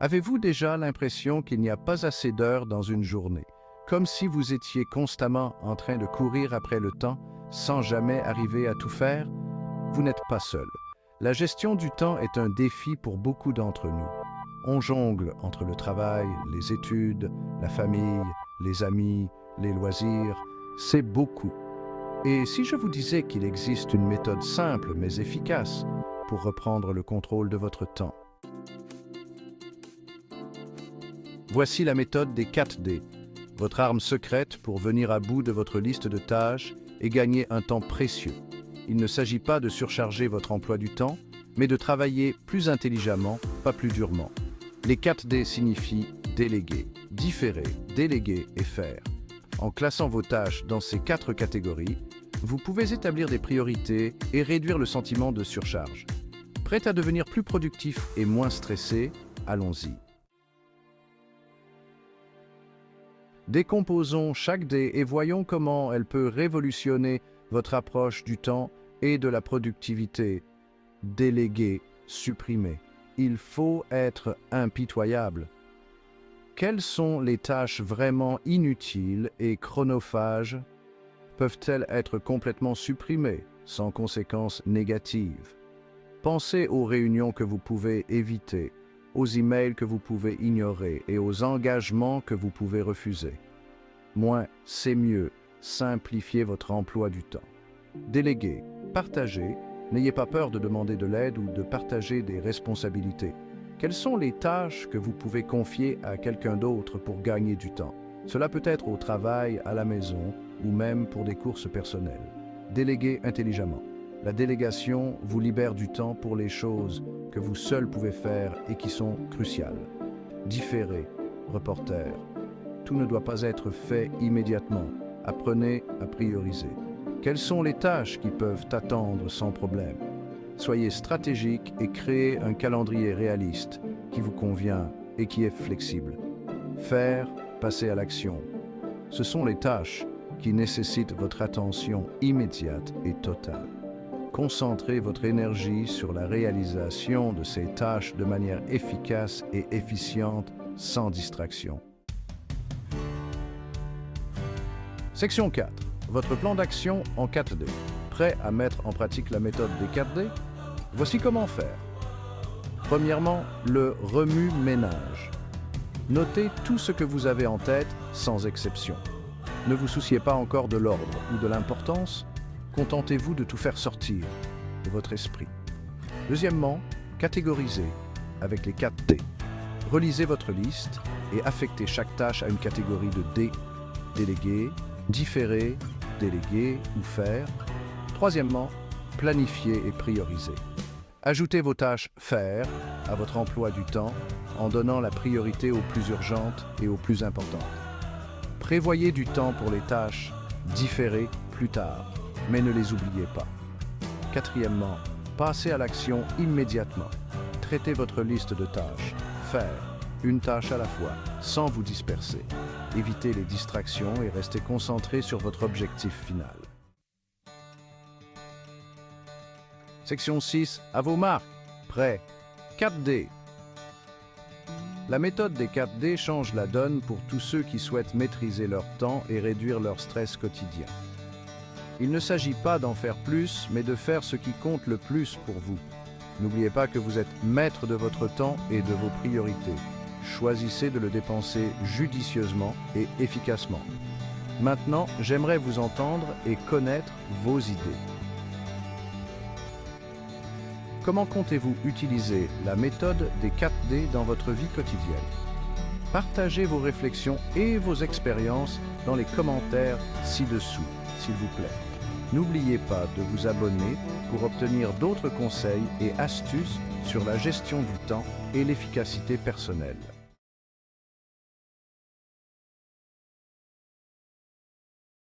Avez-vous déjà l'impression qu'il n'y a pas assez d'heures dans une journée, comme si vous étiez constamment en train de courir après le temps sans jamais arriver à tout faire? Vous n'êtes pas seul. La gestion du temps est un défi pour beaucoup d'entre nous. On jongle entre le travail, les études, la famille, les amis, les loisirs. C'est beaucoup. Et si je vous disais qu'il existe une méthode simple mais efficace pour reprendre le contrôle de votre temps? Voici la méthode des 4D, votre arme secrète pour venir à bout de votre liste de tâches et gagner un temps précieux. Il ne s'agit pas de surcharger votre emploi du temps, mais de travailler plus intelligemment, pas plus durement. Les 4D signifient déléguer, différer, déléguer et faire. En classant vos tâches dans ces 4 catégories, vous pouvez établir des priorités et réduire le sentiment de surcharge. Prêt à devenir plus productif et moins stressé? Allons-y. Décomposons chaque dé et voyons comment elle peut révolutionner votre approche du temps et de la productivité. Déléguer, supprimer. Il faut être impitoyable. Quelles sont les tâches vraiment inutiles et chronophages? Peuvent-elles être complètement supprimées, sans conséquences négatives? Pensez aux réunions que vous pouvez éviter, aux emails que vous pouvez ignorer et aux engagements que vous pouvez refuser. Moins, c'est mieux. Simplifiez votre emploi du temps. Déléguez, partagez. N'ayez pas peur de demander de l'aide ou de partager des responsabilités. Quelles sont les tâches que vous pouvez confier à quelqu'un d'autre pour gagner du temps? Cela peut être au travail, à la maison ou même pour des courses personnelles. Déléguez intelligemment. La délégation vous libère du temps pour les choses que vous seul pouvez faire et qui sont cruciales. Différez, reporter. Tout ne doit pas être fait immédiatement. Apprenez à prioriser. Quelles sont les tâches qui peuvent attendre sans problème? Soyez stratégique et créez un calendrier réaliste qui vous convient et qui est flexible. Faire, passer à l'action. Ce sont les tâches qui nécessitent votre attention immédiate et totale. Concentrez votre énergie sur la réalisation de ces tâches de manière efficace et efficiente, sans distraction. Section 4. Votre plan d'action en 4D. Prêt à mettre en pratique la méthode des 4D? Voici comment faire. Premièrement, le remue-ménage. Notez tout ce que vous avez en tête, sans exception. Ne vous souciez pas encore de l'ordre ou de l'importance. Contentez-vous de tout faire sortir de votre esprit. Deuxièmement, catégorisez avec les 4D. Relisez votre liste et affectez chaque tâche à une catégorie de D. Déléguer, différer, déléguer ou faire. Troisièmement, planifier et prioriser. Ajoutez vos tâches faire à votre emploi du temps en donnant la priorité aux plus urgentes et aux plus importantes. Prévoyez du temps pour les tâches différées plus tard, mais ne les oubliez pas. Quatrièmement, passez à l'action immédiatement. Traitez votre liste de tâches. Faire, une tâche à la fois, sans vous disperser. Évitez les distractions et restez concentré sur votre objectif final. Section 6, à vos marques. Prêt. 4D. La méthode des 4D change la donne pour tous ceux qui souhaitent maîtriser leur temps et réduire leur stress quotidien. Il ne s'agit pas d'en faire plus, mais de faire ce qui compte le plus pour vous. N'oubliez pas que vous êtes maître de votre temps et de vos priorités. Choisissez de le dépenser judicieusement et efficacement. Maintenant, j'aimerais vous entendre et connaître vos idées. Comment comptez-vous utiliser la méthode des 4D dans votre vie quotidienne? Partagez vos réflexions et vos expériences dans les commentaires ci-dessous, s'il vous plaît. N'oubliez pas de vous abonner pour obtenir d'autres conseils et astuces sur la gestion du temps et l'efficacité personnelle.